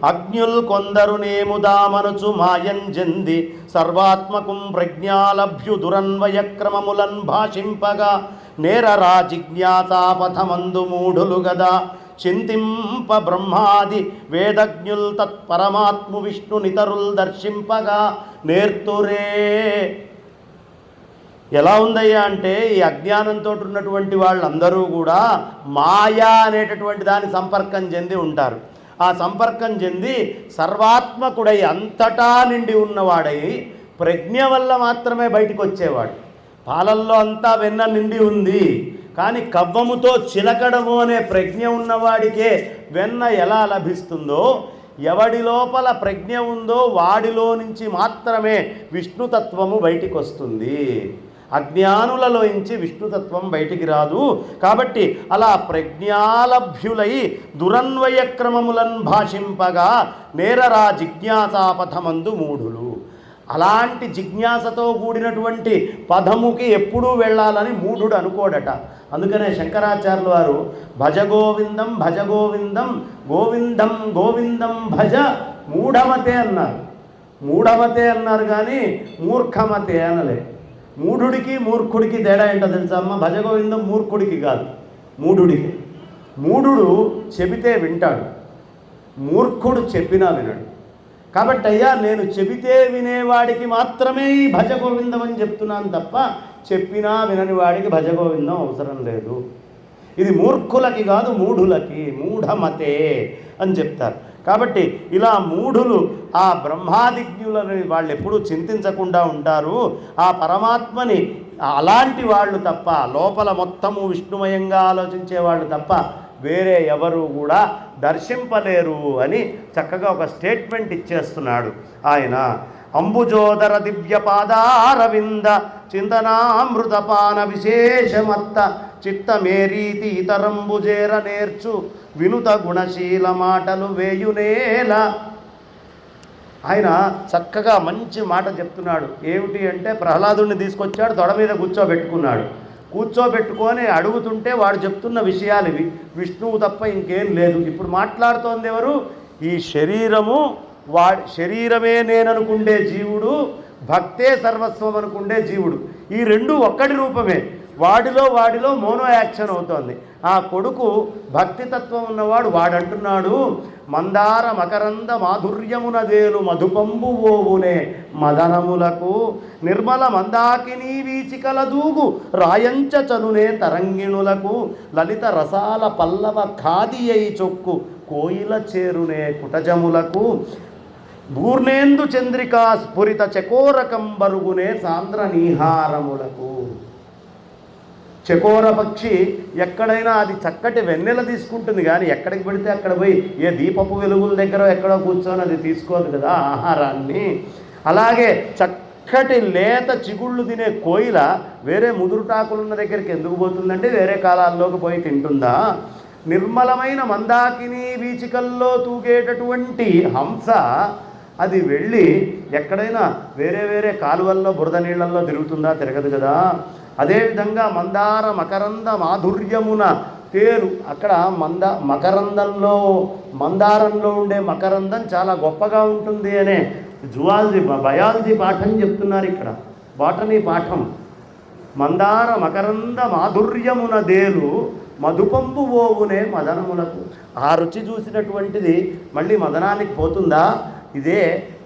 అజ్ఞుల్ కొందరునేముదామనుచు మాయంజంది సర్వాత్మకం ప్రజ్ఞాలభ్యు దురన్వయక్రమములన్ భాషింపగా నేరరా జిజ్ఞాసాపథమందు మూఢులు గదా చింతింప బ్రహ్మాది వేదజ్ఞుల్ తత్పరమాత్ము విష్ణు నితరుల్ దర్శింపగా నేర్తురే. ఎలా ఉందయ్యా అంటే ఈ అజ్ఞానంతో ఉన్నటువంటి వాళ్ళందరూ కూడా మాయా అనేటటువంటి దాని సంపర్కం చెంది ఉంటారు. ఆ సంపర్కం చెంది సర్వాత్మకుడై అంతటా నిండి ఉన్నవాడై ప్రజ్ఞ వల్ల మాత్రమే బయటికి వచ్చేవాడు. పాలల్లో అంతా వెన్న నిండి ఉంది, కానీ కవ్వముతో చిలకడము అనే ప్రజ్ఞ ఉన్నవాడికే వెన్న ఎలా లభిస్తుందో, ఎవడి లోపల ప్రజ్ఞ ఉందో వాడిలో నుంచి మాత్రమే విష్ణుతత్వము బయటికి వస్తుంది. అజ్ఞానులలోంచి విష్ణుతత్వం బయటికి రాదు. కాబట్టి అలా ప్రజ్ఞాలభ్యులై దురన్వయక్రమములన్ భాషింపగా నేరరా జిజ్ఞాసాపథమందు మూఢులు. అలాంటి జిజ్ఞాసతో కూడినటువంటి పదముకి ఎప్పుడూ వెళ్ళాలని మూఢుడు అనుకోడట. అందుకనే శంకరాచార్యుల వారు భజగోవిందం భజగోవిందం గోవిందం గోవిందం భజ మూఢమతే అన్నారు. మూఢమతే అన్నారు కానీ మూర్ఖమతే అనలే. మూఢుడికి మూర్ఖుడికి తేడా ఏంటో తెలుసా అమ్మ? భజగోవిందం మూర్ఖుడికి కాదు, మూఢుడికి. మూఢుడు చెబితే వింటాడు, మూర్ఖుడు చెప్పినా వినడు. కాబట్టి అయ్యా నేను చెబితే వినేవాడికి మాత్రమే ఈ భజగోవిందం అని చెప్తున్నాను తప్ప చెప్పినా వినని వాడికి భజగోవిందం అవసరం లేదు. ఇది మూర్ఖులకి కాదు, మూఢులకి. మూఢమతే అని చెప్తారు. కాబట్టి ఇలా మూఢులు ఆ బ్రహ్మాదిజ్ఞులని వాళ్ళు ఎప్పుడూ చింతించకుండా ఉంటారు. ఆ పరమాత్మని అలాంటి వాళ్ళు తప్ప, లోపల మొత్తము విష్ణుమయంగా ఆలోచించే వాళ్ళు తప్ప వేరే ఎవరు కూడా దర్శింపలేరు అని చక్కగా ఒక స్టేట్మెంట్ ఇచ్చేస్తున్నాడు ఆయన. అంబుజోదర దివ్య పాదారవింద చింతనామృతపాన విశేషమత్త చిత్తమేరీతి ఇతరంబుజేర నేర్చు వినుత గుణశీల మాటలు వేయునేల. ఆయన చక్కగా మంచి మాట చెప్తున్నాడు. ఏమిటి అంటే ప్రహ్లాదుని తీసుకొచ్చాడు, తొడ మీద కూర్చోబెట్టుకున్నాడు. కూర్చోబెట్టుకొని అడుగుతుంటే వాడు చెప్తున్న విషయాలు ఇవి. విష్ణువు తప్ప ఇంకేం లేదు. ఇప్పుడు మాట్లాడుతోంది ఎవరు? ఈ శరీరము, శరీరమే నేననుకుండే జీవుడు, భక్తే సర్వస్వం అనుకుండే జీవుడు. ఈ రెండు ఒక్కడి రూపమే. వాడిలో మోనో యాక్షన్ అవుతోంది. ఆ కొడుకు భక్తితత్వం ఉన్నవాడు వాడంటున్నాడు, మందార మకరంద మాధుర్యమునదేలు మధుపంబు ఓవునే మదనములకు నిర్మల మందాకినీ వీచికల దూగు రాయంచ చనునే తరంగిణులకు లలిత రసాల పల్లవ ఖాది అయి చొక్కు కోయిల చేరునే కుటజములకు పూర్ణేందు చంద్రికా స్ఫురిత చకోరకంబరుగునే సాంద్ర నీహారములకు. చకోర పక్షి ఎక్కడైనా అది చక్కటి వెన్నెల తీసుకుంటుంది, కానీ ఎక్కడికి పెడితే అక్కడ పోయి ఏ దీపపు వెలుగుల దగ్గర ఎక్కడో కూర్చొని అది తీసుకోదు కదా ఆహారాన్ని. అలాగే చక్కటి లేత చిగుళ్ళు తినే కోయిల వేరే ముదురుటాకులున్న దగ్గరికి ఎందుకు పోతుందంటే వేరే కాలాల్లోకి పోయి తింటుందా? నిర్మలమైన మందాకిని వీచికల్లో తూగేటటువంటి హంస అది వెళ్ళి ఎక్కడైనా వేరే కాలువల్లో బురద నీళ్ళల్లో తిరుగుతుందా? తిరగదు కదా. అదేవిధంగా మందార మకరంద మాధుర్యమున తేలు, అక్కడ మకరందంలో మందారంలో ఉండే మకరందం చాలా గొప్పగా ఉంటుంది అనే బయాలజీ పాఠం చెప్తున్నారు ఇక్కడ, బాటనీ పాఠం. మందార మకరంద మాధుర్యమున దేలు మధుపంపు ఓవునే మదనములకు. ఆ రుచి చూసినటువంటిది మళ్ళీ మదనానికి పోతుందా? ఇదే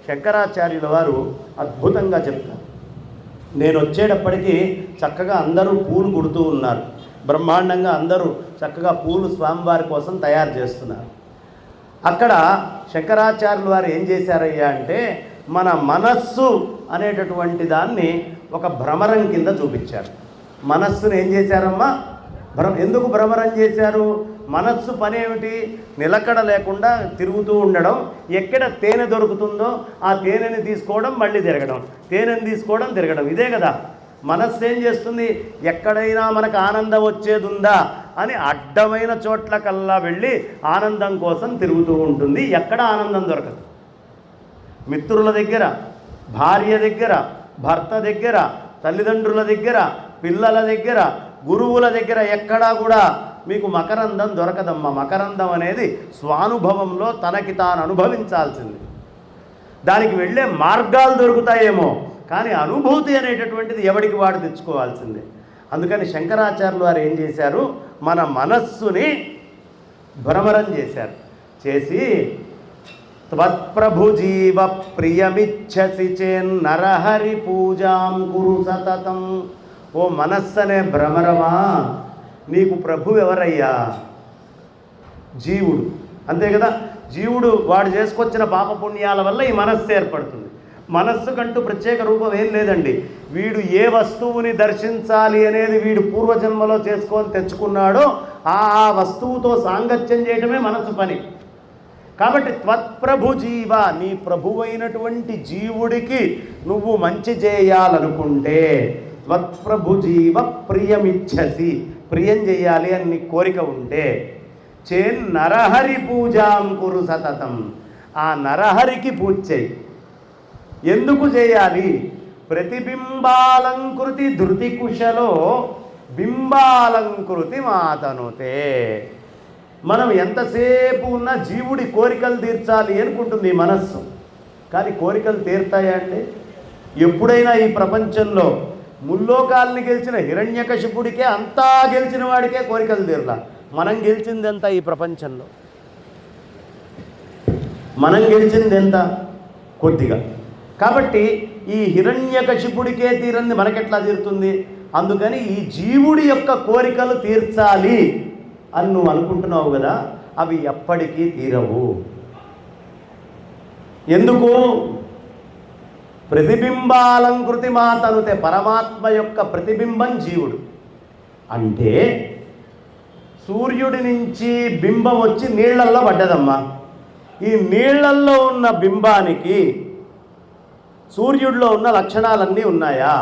శంకరాచార్యుల వారు అద్భుతంగా చెప్తారు. నేను వచ్చేటప్పటికీ చక్కగా అందరూ పూలు కుడుతూ ఉన్నారు, బ్రహ్మాండంగా అందరూ చక్కగా పూలు స్వామివారి కోసం తయారు చేస్తున్నారు. అక్కడ శంకరాచార్యుల వారు ఏం చేశారయ్యా అంటే మన మనస్సు అనేటటువంటి దాన్ని ఒక భ్రమరం కింద చూపించారు. మనస్సును ఏం చేశారమ్మా? ఎందుకు భ్రమరం చేశారు? మనస్సు పని ఏమిటి? నిలకడ లేకుండా తిరుగుతూ ఉండడం. ఎక్కడ తేనె దొరుకుతుందో ఆ తేనెని తీసుకోవడం, మళ్ళీ తిరగడం, తేనెని తీసుకోవడం, తిరగడం, ఇదే కదా. మనస్సు ఏం చేస్తుంది? ఎక్కడైనా మనకు ఆనందం వచ్చేది ఉందా అని అడ్డమైన చోట్లకల్లా వెళ్ళి ఆనందం కోసం తిరుగుతూ ఉంటుంది. ఎక్కడ ఆనందం దొరకదు. మిత్రుల దగ్గర, భార్య దగ్గర, భర్త దగ్గర, తల్లిదండ్రుల దగ్గర, పిల్లల దగ్గర, గురువుల దగ్గర ఎక్కడా కూడా మీకు మకరందం దొరకదమ్మా. మకరందం అనేది స్వానుభవంలో తనకి తాను అనుభవించాల్సింది. దానికి వెళ్ళే మార్గాలు దొరుకుతాయేమో, కానీ అనుభూతి అనేటటువంటిది ఎవడికి వాడు తెచ్చుకోవాల్సిందే. అందుకని శంకరాచార్యులు వారు ఏం చేశారు, మన మనస్సుని భ్రమరం చేశారు. చేసి త్వత్ప్రభుజీవ ప్రియమిచ్చసి చేన్నరహరి పూజాం కురు సతతం. ఓ మనస్సనే భ్రమరమా, నీకు ప్రభు ఎవరయ్యా? జీవుడు, అంతే కదా. జీవుడు వాడు చేసుకొచ్చిన పాపపుణ్యాల వల్ల ఈ మనస్సు ఏర్పడుతుంది. మనస్సుకంటూ ప్రత్యేక రూపం ఏం లేదండి. వీడు ఏ వస్తువుని దర్శించాలి అనేది వీడు పూర్వజన్మలో చేసుకొని తెచ్చుకున్నాడో ఆ వస్తువుతో సాంగత్యం చేయడమే మనసు పని. కాబట్టి త్వత్ప్రభు జీవ, నీ ప్రభువైనటువంటి జీవుడికి నువ్వు మంచి చేయాలనుకుంటే త్వత్ప్రభు జీవ ప్రియమిచ్చసి, ప్రియం చేయాలి అని నీ కోరిక ఉంటే నరహరి పూజాం కురు సతతం, ఆ నరహరికి పూజ చేయి. ఎందుకు చేయాలి? ప్రతిబింబాలంకృతి ధృతి కుశలో బింబాలంకృతి మాతనుతే. మనం ఎంతసేపు ఉన్న జీవుడి కోరికలు తీర్చాలి అనుకుంటుంది ఈ మనస్సు, కానీ కోరికలు తీరుతాయా అండి? ఎప్పుడైనా ఈ ప్రపంచంలో ముల్లోకాల్ని గెలిచిన హిరణ్యకశిపుడికే, అంతా గెలిచిన వాడికే కోరికలు తీరలా. మనం గెలిచింది ఎంత ఈ ప్రపంచంలో? మనం గెలిచింది ఎంత? కొద్దిగా. కాబట్టి ఈ హిరణ్యకశిపుడికే తీరంది మనకెట్లా తీరుతుంది? అందుకని ఈ జీవుడి యొక్క కోరికలు తీర్చాలి అని నువ్వు అనుకుంటున్నావు కదా, అవి ఎప్పటికీ తీరవు. ఎందుకు? ప్రతిబింబాలంకృతి మాతనుతే, పరమాత్మ యొక్క ప్రతిబింబం జీవుడు. అంటే సూర్యుడి నుంచి బింబం వచ్చి నీళ్లల్లో పడ్డదమ్మా. ఈ నీళ్లల్లో ఉన్న బింబానికి సూర్యుడిలో ఉన్న లక్షణాలన్నీ ఉన్నాయా?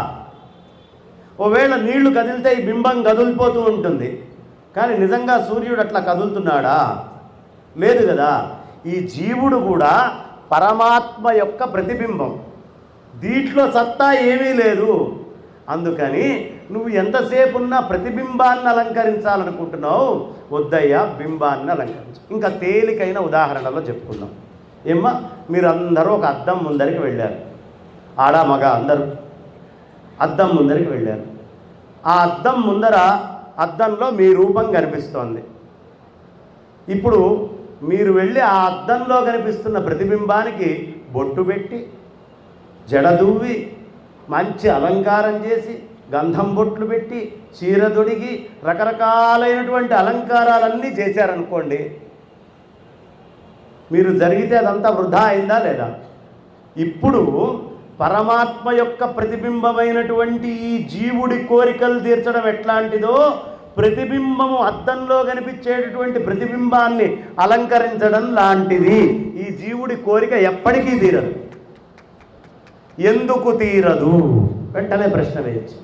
ఒకవేళ నీళ్లు కదిలితే ఈ బింబం కదిలిపోతూ ఉంటుంది, కానీ నిజంగా సూర్యుడు అట్లా కదులుతున్నాడా? లేదు కదా. ఈ జీవుడు కూడా పరమాత్మ యొక్క ప్రతిబింబం, దీంట్లో సత్తా ఏమీ లేదు. అందుకని నువ్వు ఎంతసేపు ఉన్నా ప్రతిబింబాన్ని అలంకరించాలనుకుంటున్నావు, వద్దయ్యా బింబాన్ని అలంకరించు. ఇంకా తేలికైన ఉదాహరణలో చెప్పుకుందాం. ఏమ్మా, మీరందరూ ఒక అద్దం ముందరికి వెళ్ళారు, ఆడ మగ అందరూ అద్దం ముందరికి వెళ్ళారు. ఆ అద్దం ముందర, అద్దంలో మీ రూపం కనిపిస్తోంది. ఇప్పుడు మీరు వెళ్ళి ఆ అద్దంలో కనిపిస్తున్న ప్రతిబింబానికి బొట్టు పెట్టి, జడదువ్వి, మంచి అలంకారం చేసి, గంధం బొట్లు పెట్టి, చీర దొడిగి, రకరకాలైనటువంటి అలంకారాలన్నీ చేశారనుకోండి, మీరు జరిగితే అదంతా వృధా అయిందా లేదా? ఇప్పుడు పరమాత్మ యొక్క ప్రతిబింబమైనటువంటి ఈ జీవుడి కోరికలు తీర్చడం ఎట్లాంటిదో, ప్రతిబింబము అద్దంలో కనిపించేటటువంటి ప్రతిబింబాన్ని అలంకరించడం లాంటిది. ఈ జీవుడి కోరిక ఎప్పటికీ తీరదు. ఎందుకు తీరదు? వెంటనే ప్రశ్న వేయచ్చు.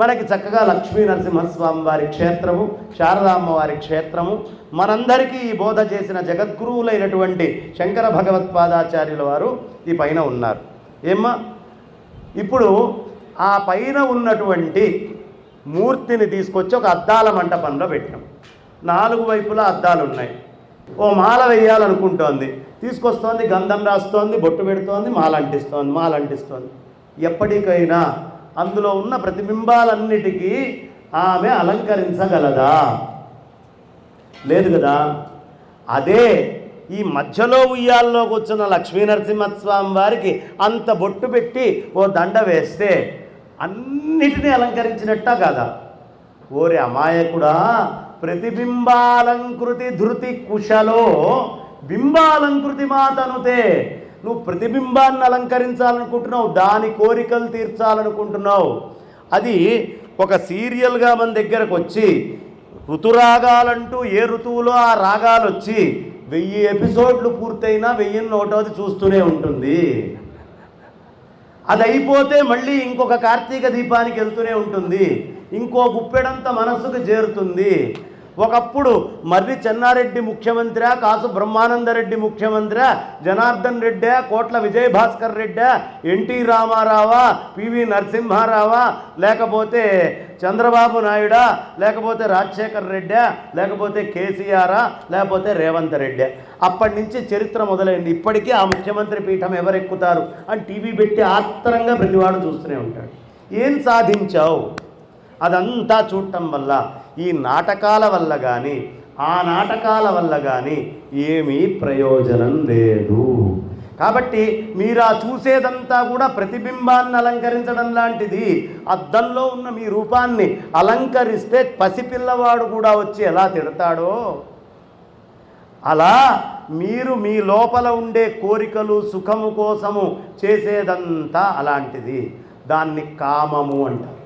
మనకి చక్కగా లక్ష్మీ నరసింహస్వామి వారి క్షేత్రము, శారదామ్మ వారి క్షేత్రము, మనందరికీ ఈ బోధ చేసిన జగద్గురువులైనటువంటి శంకర భగవత్పాదాచార్యుల వారు ఈ పైన ఉన్నారు. ఏమ్మా, ఇప్పుడు ఆ పైన ఉన్నటువంటి మూర్తిని తీసుకొచ్చి ఒక అద్దాల మంటపంలో పెట్టాం. 4 వైపులా అద్దాలు ఉన్నాయి. ఓ మాల వేయాలనుకుంటోంది, తీసుకొస్తోంది, గంధం రాస్తోంది, బొట్టు పెడుతోంది, మాల అంటిస్తోంది. ఎప్పటికైనా అందులో ఉన్న ప్రతిబింబాలన్నిటికీ ఆమె అలంకరించగలదా? లేదు కదా. అదే ఈ మధ్యలో ఉయ్యాల్లో కూర్చున్న లక్ష్మీనరసింహస్వామి వారికి అంత బొట్టు పెట్టి ఓ దండ వేస్తే అన్నిటినీ అలంకరించినట్టా కాదా? ఓరే అమాయకుడా, ప్రతిబింబాలంకృతి ధృతి కుశలో బింబాలంకృతి మాతనుతే. నువ్వు ప్రతిబింబాన్ని అలంకరించాలనుకుంటున్నావు, దాని కోరికలు తీర్చాలనుకుంటున్నావు. అది ఒక సీరియల్గా మన దగ్గరకు వచ్చి ఋతురాగాలంటూ ఏ ఋతువులో ఆ రాగాలు వచ్చి 1000 ఎపిసోడ్లు పూర్తయినా 1001వది చూస్తూనే ఉంటుంది. అది అయిపోతే మళ్ళీ ఇంకొక కార్తీక దీపానికి వెళ్తూనే ఉంటుంది, ఇంకో గుప్పెడంత మనస్సుకు చేరుతుంది. ఒకప్పుడు మర్రి చెన్నారెడ్డి ముఖ్యమంత్రి, కాసు బ్రహ్మానందరెడ్డి ముఖ్యమంత్రి, జనార్దన్ రెడ్డి, కోట్ల విజయభాస్కర్ రెడ్డి, ఎన్టీ రామారావా, పివి నరసింహారావా, లేకపోతే చంద్రబాబు నాయుడా, లేకపోతే రాజశేఖర్ రెడ్డి, లేకపోతే కేసీఆరా, లేకపోతే రేవంత్ రెడ్డి. అప్పటి నుంచి చరిత్ర మొదలైంది. ఇప్పటికీ ఆ ముఖ్యమంత్రి పీఠం ఎవరెక్కుతారు అని టీవీ పెట్టి ఆత్రంగా ప్రతివాడు చూస్తూనే ఉంటాడు. ఏం సాధించావు? అదంతా చూడటం వల్ల, ఈ నాటకాల వల్ల కానీ ఆ నాటకాల వల్ల కానీ ఏమీ ప్రయోజనం లేదు. కాబట్టి మీరు ఆ చూసేదంతా కూడా ప్రతిబింబాన్ని అలంకరించడం లాంటిది. అద్దంలో ఉన్న మీ రూపాన్ని అలంకరిస్తే పసిపిల్లవాడు కూడా వచ్చి ఎలా తిడతాడో అలా మీరు మీ లోపల ఉండే కోరికలు, సుఖము కోసము చేసేదంతా అలాంటిది. దాన్ని కామము అంటారు.